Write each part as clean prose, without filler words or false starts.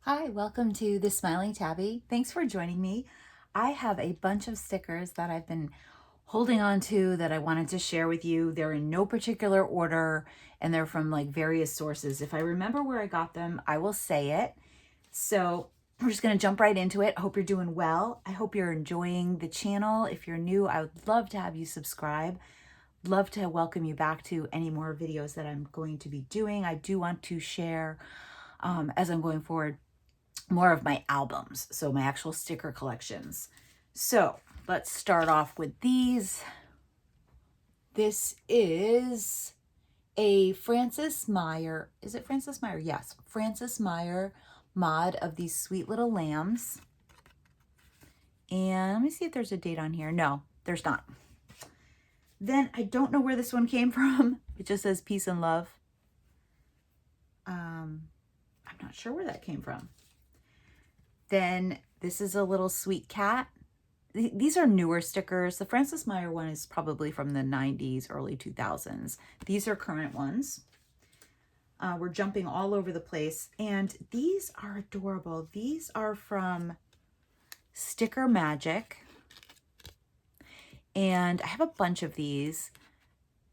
Hi, welcome to the Smiling Tabby. Thanks for joining me. I have a bunch of stickers that I've been holding on to that I wanted to share with you. They're in no particular order and they're from like various sources. If I remember where I got them, I will say it. So we're just going to jump right into it. I hope you're doing well. I hope you're enjoying the channel. If you're new, I would love to have you subscribe. Love to welcome you back to any more videos that I'm going to be doing. I do want to share as I'm going forward more of my albums, so my actual sticker collections. So let's start off with these. This is a Francis Meyer. Is it Francis Meyer? Yes, Francis Meyer mod of these sweet little lambs. And let me see if there's a date on here. No, there's not. Then I don't know where this one came from. It just says peace and love. I'm not sure where that came from. Then this is a little sweet cat. These are newer stickers. The Francis Meyer one is probably from the 90s, early 2000s. These are current ones. We're jumping all over the place. And these are adorable. These are from Sticker Magic. And I have a bunch of these.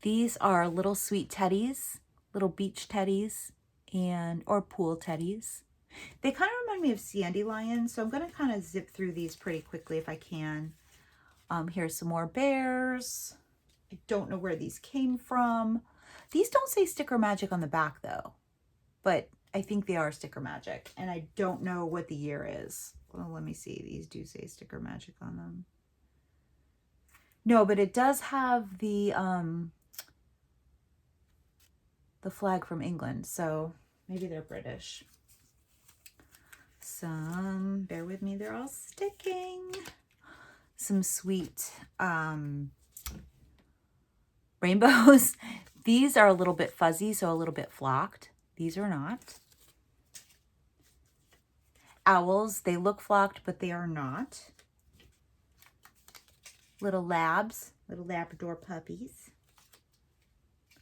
These are little sweet teddies, little beach teddies, or pool teddies. They kind of remind me of Dandelion, so I'm going to kind of zip through these pretty quickly if I can. Here's some more bears. I don't know where these came from. These don't say Sticker Magic on the back though, but I think they are Sticker Magic, and I don't know what the year is. Well, let me see. These do say Sticker Magic on them. No, but it does have the flag from England, so maybe they're British. Some, bear with me, they're all sticking. Some sweet rainbows. These are a little bit fuzzy, so a little bit flocked. These are not. Owls, they look flocked, but they are not. Little labs, little Labrador puppies.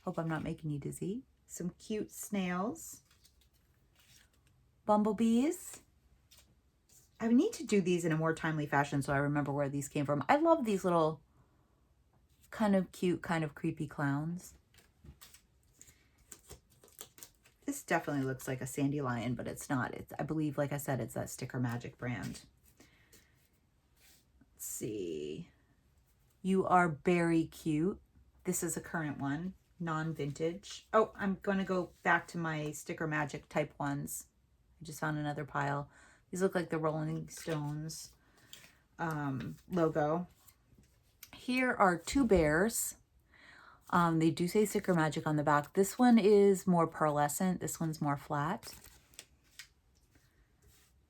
Hope I'm not making you dizzy. Some cute snails. Bumblebees. I need to do these in a more timely fashion so I remember where these came from. I love these little kind of cute, kind of creepy clowns. This definitely looks like a Dandelion, but it's not. It's, I believe, like I said, it's that Sticker Magic brand. Let's see. You are very cute. This is a current one, non-vintage. Oh, I'm going to go back to my Sticker Magic type ones. I just found another pile. These look like the Rolling Stones logo. Here are two bears. They do say Sticker Magic on the back. This one is more pearlescent. This one's more flat.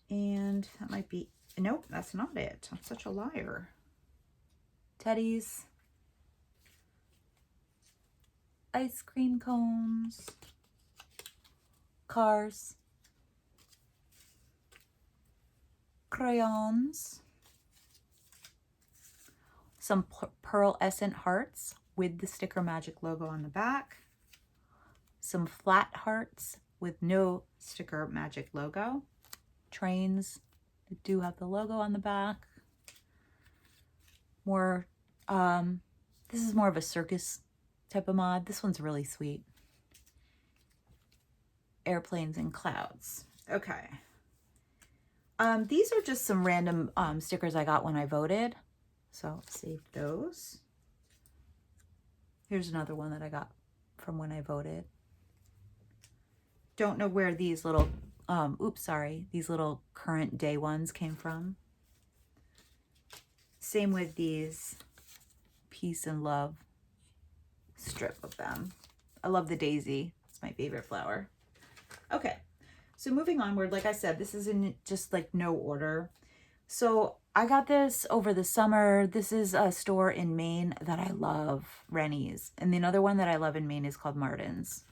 And that might be, nope, that's not it. I'm such a liar. Teddies. Ice cream cones. Cars. Crayons. Some pearlescent hearts with the Sticker Magic logo on the back. Some flat hearts with no Sticker Magic logo. Trains that do have the logo on the back. More, this is more of a circus type of mod. This one's really sweet. Airplanes and clouds. Okay. These are just some random stickers I got when I voted. So I'll save those. Here's another one that I got from when I voted. Don't know where these little, these little current day ones came from. Same with these peace and love strip of them. I love the daisy. It's my favorite flower. Okay, so moving onward, like I said, this is in just like no order. So I got this over the summer. This is a store in Maine that I love, Rennie's. And the other one that I love in Maine is called Martin's.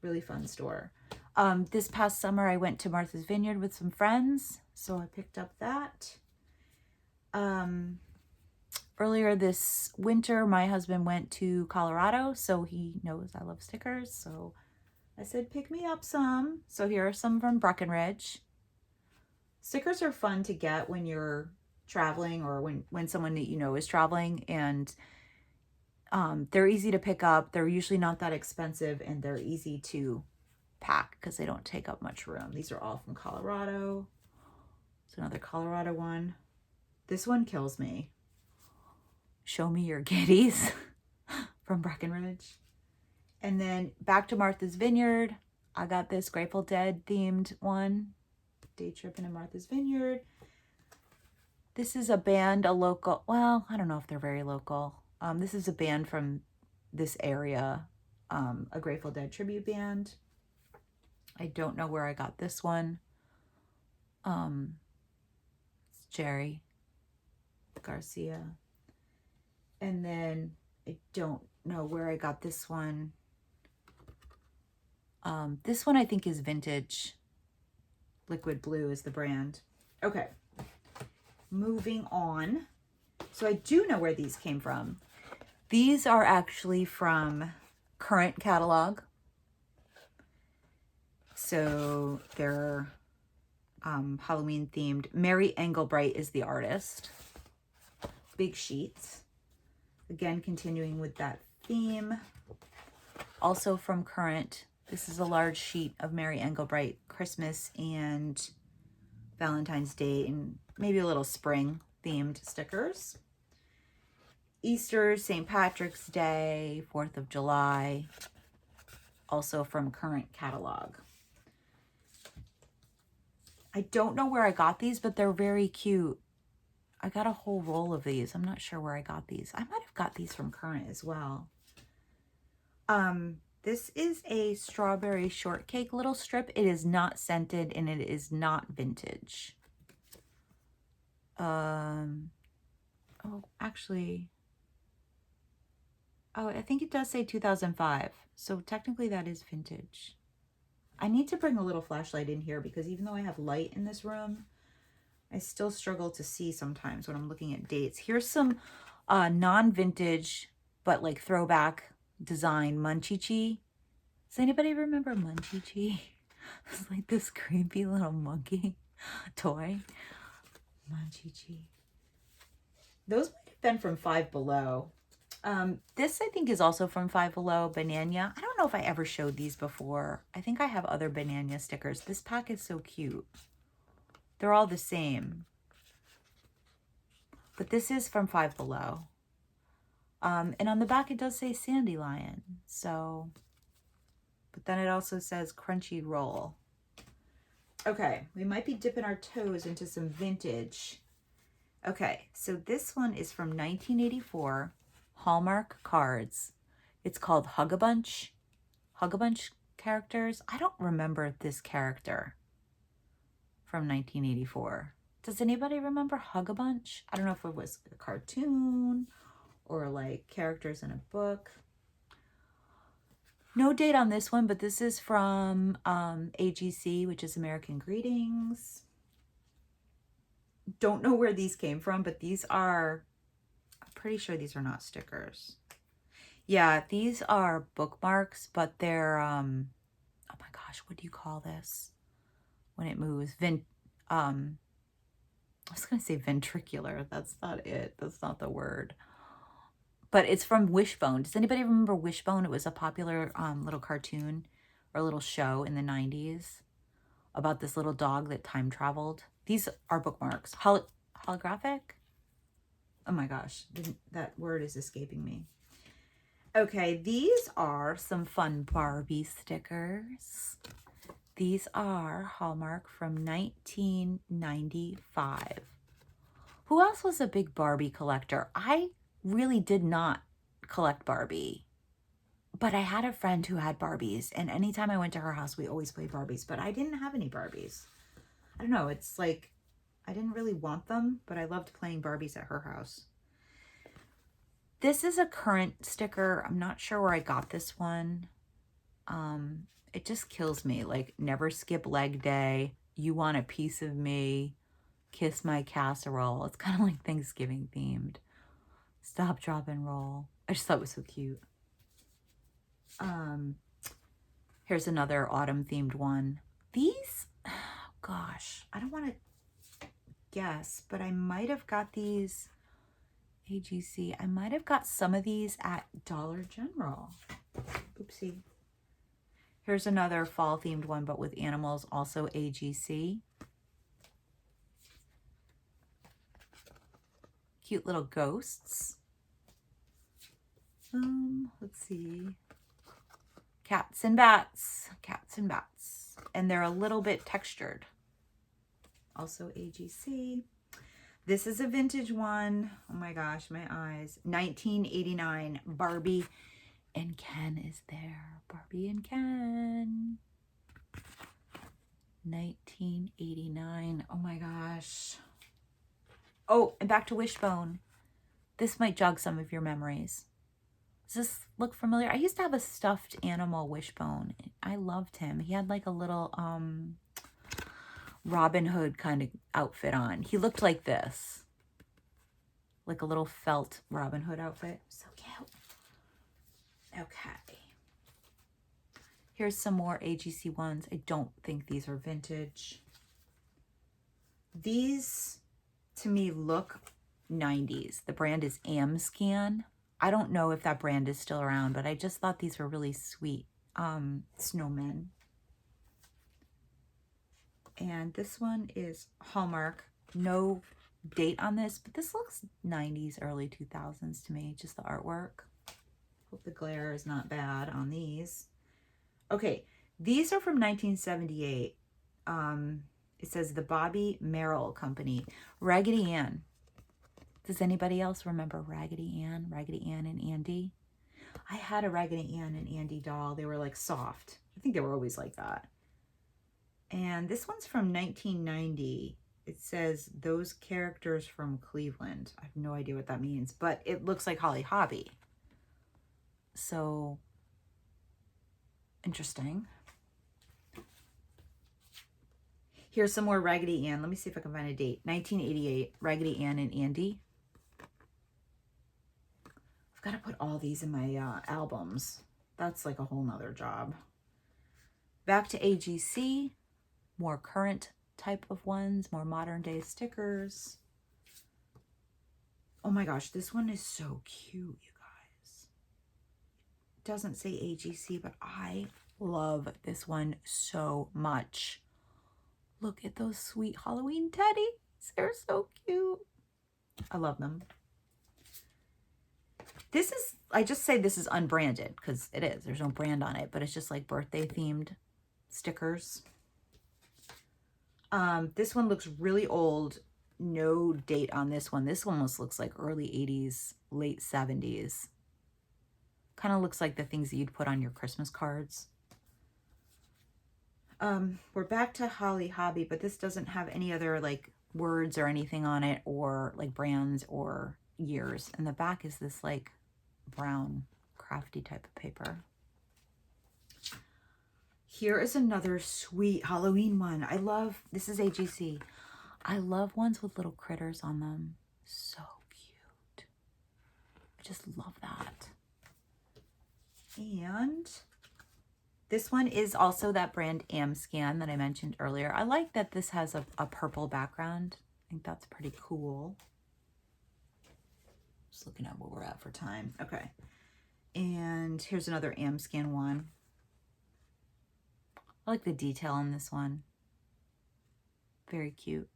Really fun store. This past summer, I went to Martha's Vineyard with some friends, so I picked up that. Earlier this winter, my husband went to Colorado, so he knows I love stickers, so I said, pick me up some. So here are some from Breckenridge. Stickers are fun to get when you're traveling or when someone that you know is traveling, and they're easy to pick up. They're usually not that expensive, and they're easy to pack because they don't take up much room. These are all from Colorado. It's another Colorado one. This one kills me. Show me your kitties from Breckenridge. And then back to Martha's Vineyard. I got this Grateful Dead themed one. Day tripping in Martha's Vineyard. This is a band, a local, well, I don't know if they're very local. This is a band from this area, a Grateful Dead tribute band. I don't know where I got this one. It's Jerry Garcia. And then I don't know where I got this one. This one I think is vintage. Liquid Blue is the brand. Okay, moving on. So I do know where these came from. These are actually from current catalog. So they're Halloween themed. Mary Engelbright is the artist. Big sheets. Again, continuing with that theme. Also from current. This is a large sheet of Mary Engelbright Christmas and Valentine's Day and maybe a little spring themed stickers. Easter, St. Patrick's Day, 4th of July, also from current catalog. I don't know where I got these, but they're very cute. I got a whole roll of these. I'm not sure where I got these. I might have got these from current as well. This is a strawberry shortcake little strip. It is not scented and it is not vintage. Oh, actually, oh, I think it does say 2005. So technically that is vintage. I need to bring a little flashlight in here because even though I have light in this room, I still struggle to see sometimes when I'm looking at dates. Here's some non-vintage, but like throwback design Munchie. Does anybody remember Munchie? It's like this creepy little monkey toy. Munchie. Those might have been from Five Below. This I think is also from Five Below, Banana. I don't know if I ever showed these before. I think I have other Banana stickers. This pack is so cute. They're all the same. But this is from Five Below. And on the back it does say Sandy Lion. So, but then it also says Crunchy Roll. Okay, we might be dipping our toes into some vintage. Okay, so this one is from 1984. Hallmark cards. It's called Hug-a-Bunch. Hug-a-Bunch characters. I don't remember this character from 1984. Does anybody remember Hug-a-Bunch? I don't know if it was a cartoon or like characters in a book. No date on this one, but this is from AGC, which is American Greetings. Don't know where these came from, but these are, I'm pretty sure these are not stickers. Yeah, these are bookmarks, but they're, oh my gosh, what do you call this when it moves? I was going to say ventricular. That's not it. That's not the word. But it's from Wishbone. Does anybody remember Wishbone? It was a popular little cartoon or little show in the 90s about this little dog that time traveled. These are bookmarks. Holographic? Oh my gosh, that word is escaping me. Okay, these are some fun Barbie stickers. These are Hallmark from 1995. Who else was a big Barbie collector? I really did not collect Barbie, but I had a friend who had Barbies, and anytime I went to her house, we always played Barbies, but I didn't have any Barbies. I don't know, it's like, I didn't really want them, but I loved playing Barbies at her house. This is a current sticker. I'm not sure where I got this one. It just kills me. Like, never skip leg day. You want a piece of me. Kiss my casserole. It's kind of like Thanksgiving themed. Stop, drop, and roll. I just thought it was so cute. Here's another autumn themed one. These, oh gosh, I don't want to guess, but I might have got these AGC. I might have got some of these at Dollar General. Oopsie. Here's another fall themed one, but with animals, also AGC. Cute little ghosts. Let's see. Cats and bats. Cats and bats. And they're a little bit textured. Also AGC. This is a vintage one. Oh my gosh, my eyes. 1989. Barbie and Ken is there. Barbie and Ken. 1989. Oh my gosh. Oh, and back to Wishbone. This might jog some of your memories. Does this look familiar? I used to have a stuffed animal Wishbone. I loved him. He had like a little Robin Hood kind of outfit on. He looked like this. Like a little felt Robin Hood outfit. So cute. Okay. Here's some more AGC ones. I don't think these are vintage. These, to me, look 90s. The brand is Amscan. I don't know if that brand is still around, but I just thought these were really sweet snowmen. And this one is Hallmark. No date on this, but this looks 90s, early 2000s to me, just the artwork. Hope the glare is not bad on these. Okay, these are from 1978. It says the Bobby Merrill Company. Raggedy Ann. Does anybody else remember Raggedy Ann? Raggedy Ann and Andy? I had a Raggedy Ann and Andy doll. They were like soft. I think they were always like that. And this one's from 1990. It says those characters from Cleveland. I have no idea what that means, but it looks like Holly Hobby. So interesting. Here's some more Raggedy Ann. Let me see if I can find a date. 1988, Raggedy Ann and Andy. I've got to put all these in my albums. That's like a whole nother job. Back to AGC. More current type of ones. More modern day stickers. Oh my gosh, this one is so cute, you guys. It doesn't say AGC, but I love this one so much. Look at those sweet Halloween teddies. They're so cute. I love them. This is, I just say this is unbranded because it is. There's no brand on it, but it's just like birthday themed stickers. This one looks really old. No date on this one. This almost looks like early 80s, late 70s. Kind of looks like the things that you'd put on your Christmas cards. We're back to Holly Hobby, but this doesn't have any other like words or anything on it, or like brands or years. And the back is this like brown crafty type of paper. Here is another sweet Halloween one. I love, this is AGC. I love ones with little critters on them. So cute. I just love that. And this one is also that brand Amscan that I mentioned earlier. I like that this has a purple background. I think that's pretty cool. Just looking at where we're at for time. Okay. And here's another Amscan one. I like the detail on this one. Very cute.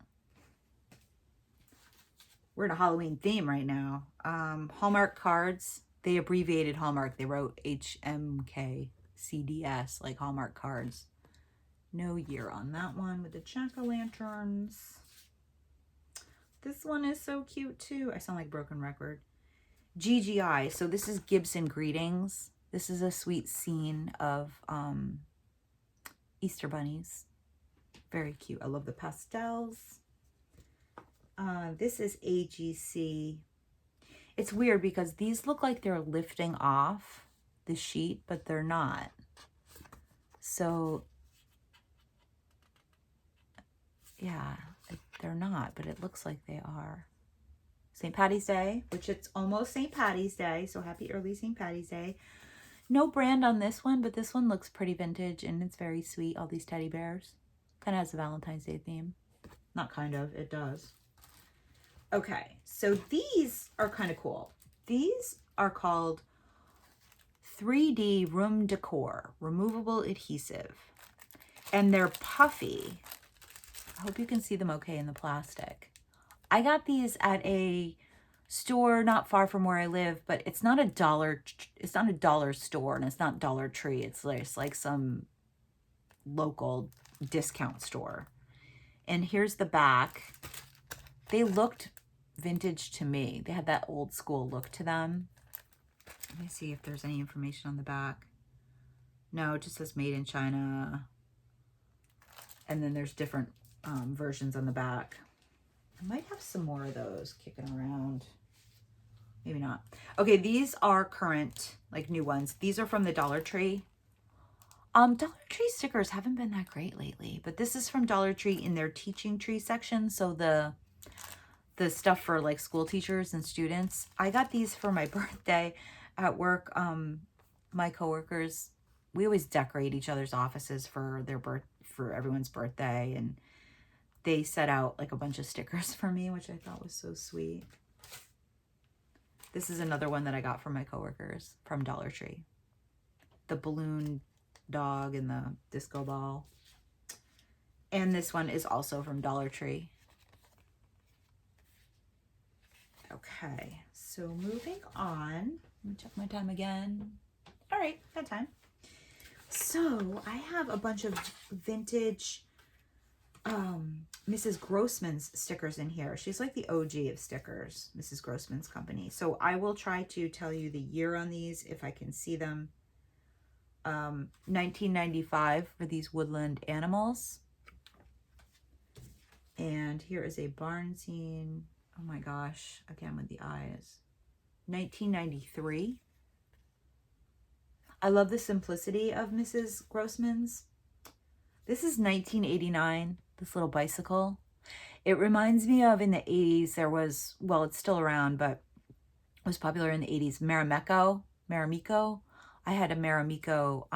We're in a Halloween theme right now. Hallmark cards. They abbreviated Hallmark. They wrote HMK. CDS, like Hallmark cards. No year on that one with the jack-o'-lanterns. This one is so cute too. I sound like a broken record. GGI. So this is Gibson Greetings. This is a sweet scene of Easter bunnies. Very cute. I love the pastels. This is AGC. It's weird because these look like they're lifting off the sheet, but they're not. So yeah, they're not, but it looks like they are. St. Patty's Day, which it's almost St. Patty's Day, so happy early St. Patty's Day. No brand on this one, but this one looks pretty vintage and it's very sweet. All these teddy bears. Kind of has a Valentine's Day theme. Not kind of, it does. Okay, so these are kind of cool. These are called 3D room decor, removable adhesive. And they're puffy. I hope you can see them okay in the plastic. I got these at a store not far from where I live, but it's not a dollar store, and it's not Dollar Tree. It's like some local discount store. And here's the back. They looked vintage to me. They had that old school look to them. Let me see if there's any information on the back. No, it just says made in China. And then there's different versions on the back. I might have some more of those kicking around. Maybe not. Okay, these are current, like new ones. These are from the Dollar Tree. Dollar Tree stickers haven't been that great lately, but this is from Dollar Tree in their teaching tree section. So the stuff for like school teachers and students. I got these for my birthday at work. My coworkers, we always decorate each other's offices for for everyone's birthday, and they set out like a bunch of stickers for me, which I thought was so sweet. This is another one that I got from my coworkers from Dollar Tree. The balloon dog and the disco ball. And this one is also from Dollar Tree. Okay, so moving on. Let me check my time again. All right, got time. So I have a bunch of vintage Mrs. Grossman's stickers in here. She's like the OG of stickers, Mrs. Grossman's company. So I will try to tell you the year on these if I can see them. 1995 for these woodland animals. And here is a barn scene. Oh my gosh, again with the eyes. 1993. I love the simplicity of Mrs. Grossman's. This is 1989, this little bicycle. It reminds me of in the 80s, there was, well, it's still around, but it was popular in the 80s, Marimekko. I had a Marimekko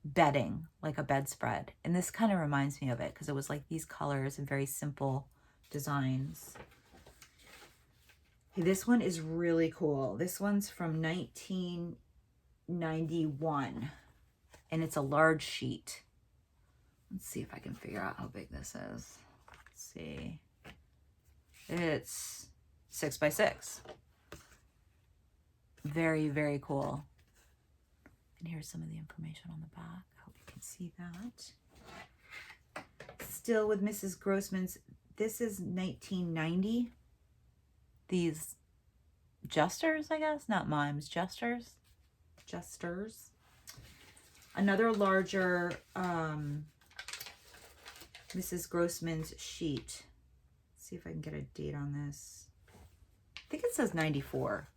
bedding, like a bedspread. And this kind of reminds me of it because it was like these colors and very simple designs. Okay, this one is really cool. This one's from 1991 and it's a large sheet. Let's see if I can figure out how big this is. Let's see. It's 6 by 6. Very, very cool. And here's some of the information on the back. I hope you can see that. Still with Mrs. Grossman's. This is 1990. These jesters, I guess, not mimes, jesters. Another larger Mrs. Grossman's sheet. Let's see if I can get a date on this. I think it says 94.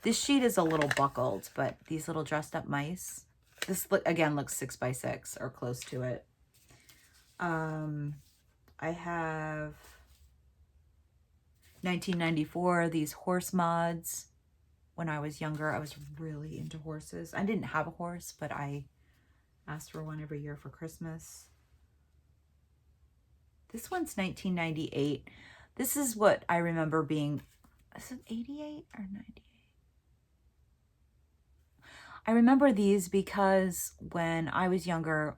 This sheet is a little buckled, but these little dressed up mice. This again looks 6 by 6 or close to it. I have 1994, these horse mods. When I was younger, I was really into horses. I didn't have a horse, but I asked for one every year for Christmas. This one's 1998. This is what I remember being, is it 88 or 98? I remember these because when I was younger,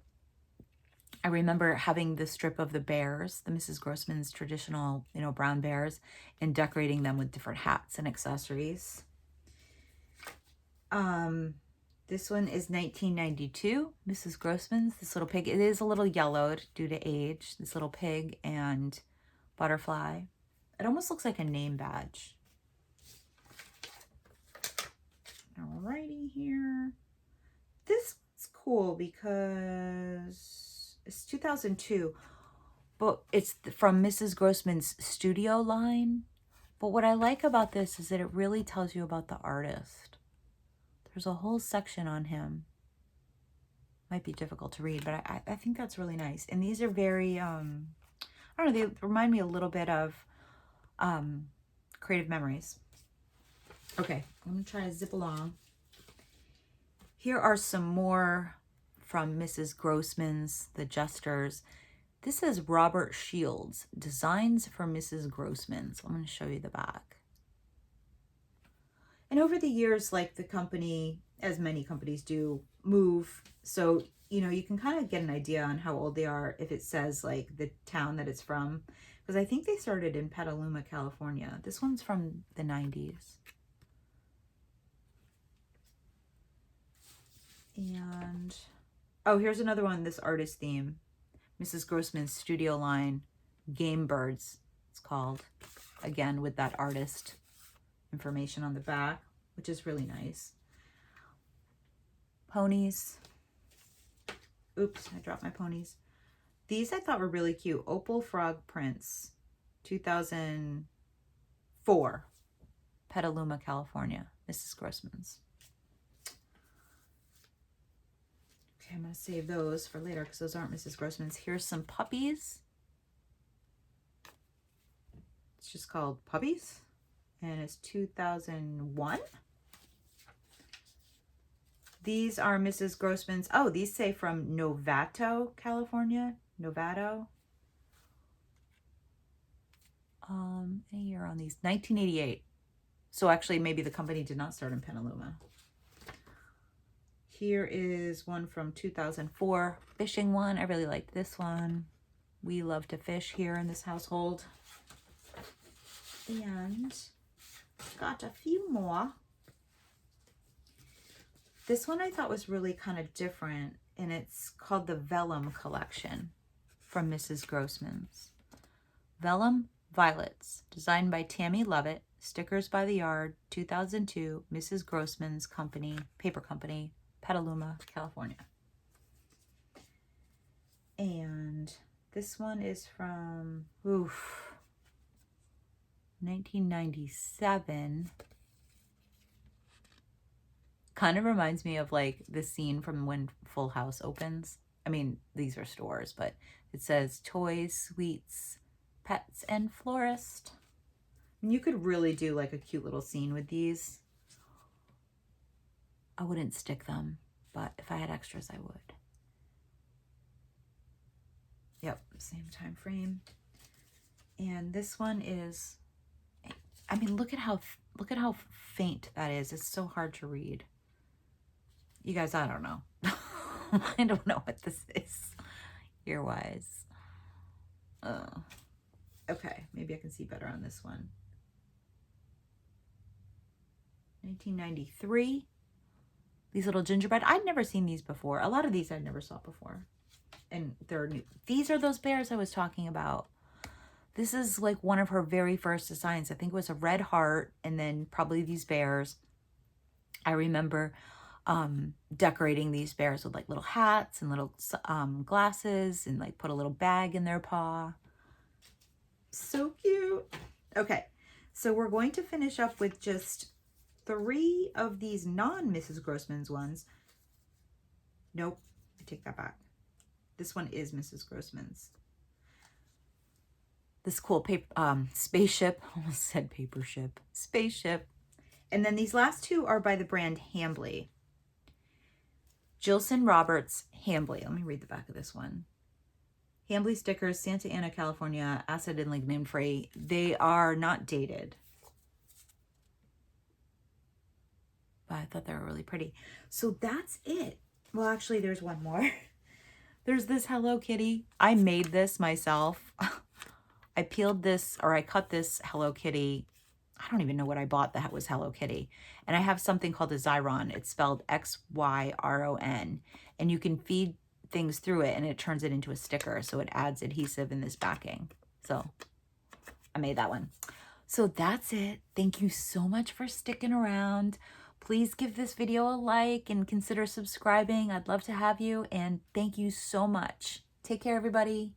I remember having the strip of the bears, the Mrs. Grossman's traditional, brown bears, and decorating them with different hats and accessories. This one is 1992, Mrs. Grossman's, this little pig. It is a little yellowed due to age, this little pig and butterfly. It almost looks like a name badge. Alrighty here. This one's cool because it's 2002, but it's from Mrs. Grossman's studio line. But what I like about this is that it really tells you about the artist. There's a whole section on him. Might be difficult to read, but I think that's really nice. And these are very, I don't know, they remind me a little bit of Creative Memories. Okay, I'm going to try to zip along. Here are some more from Mrs. Grossman's, the jesters. This is Robert Shields, Designs for Mrs. Grossman. So I'm going to show you the back. And over the years, like the company, as many companies do, move. So, you know, you can kind of get an idea on how old they are if it says like the town that it's from. Because I think they started in Petaluma, California. This one's from the 90s. And, oh, here's another one, this artist theme. Mrs. Grossman's studio line, Game Birds, it's called. Again, with that artist information on the back, which is really nice. Ponies. Oops, I dropped my ponies. These I thought were really cute. Opal Frog Prince, 2004, Petaluma, California, Mrs. Grossman's. Okay, I'm going to save those for later because those aren't Mrs. Grossman's. Here's some puppies. It's just called Puppies, and it's 2001. These are Mrs. Grossman's. Oh, these say from Novato, California. Novato. A year on these, 1988. So actually, maybe the company did not start in Petaluma. Here is one from 2004, fishing one. I really like this one. We love to fish here in this household. And got a few more. This one I thought was really kind of different, and it's called the Vellum Collection from Mrs. Grossman's. Vellum Violets, designed by Tammy Lovett, stickers by the yard, 2002, Mrs. Grossman's company, paper company, Petaluma, California. And this one is from 1997. Kind of reminds me of like the scene from when Full House opens. I mean, these are stores, but it says toys, sweets, pets, and florist. And you could really do like a cute little scene with these. I wouldn't stick them, but if I had extras, I would. Yep, same time frame. And this one is, I mean, look at how faint that is. It's so hard to read. You guys, I don't know. I don't know what this is ear-wise. Okay, maybe I can see better on this one. 1993. These little gingerbread. I'd never seen these before. A lot of these I never saw before. And they're new. These are those bears I was talking about. This is like one of her very first designs. I think it was a red heart and then probably these bears. I remember decorating these bears with like little hats and little glasses and like put a little bag in their paw. So cute. Okay, so we're going to finish up with just 3 of these non-Mrs. Grossman's ones. Nope, I take that back. This one is Mrs. Grossman's. This cool paper, spaceship, almost said paper ship, spaceship. And then these last 2 are by the brand Hambly. Jilson Roberts Hambly. Let me read the back of this one. Hambly stickers, Santa Ana, California, acid and lignin free. They are not dated. But I thought they were really pretty. So that's it. Well, actually, there's one more. There's this Hello Kitty. I made this myself. I peeled this, or I cut this Hello Kitty. I don't even know what I bought that was Hello Kitty. And I have something called a Xyron. It's spelled Xyron. And you can feed things through it and it turns it into a sticker. So it adds adhesive in this backing. So I made that one. So that's it. Thank you so much for sticking around. Please give this video a like and consider subscribing. I'd love to have you. And thank you so much. Take care, everybody.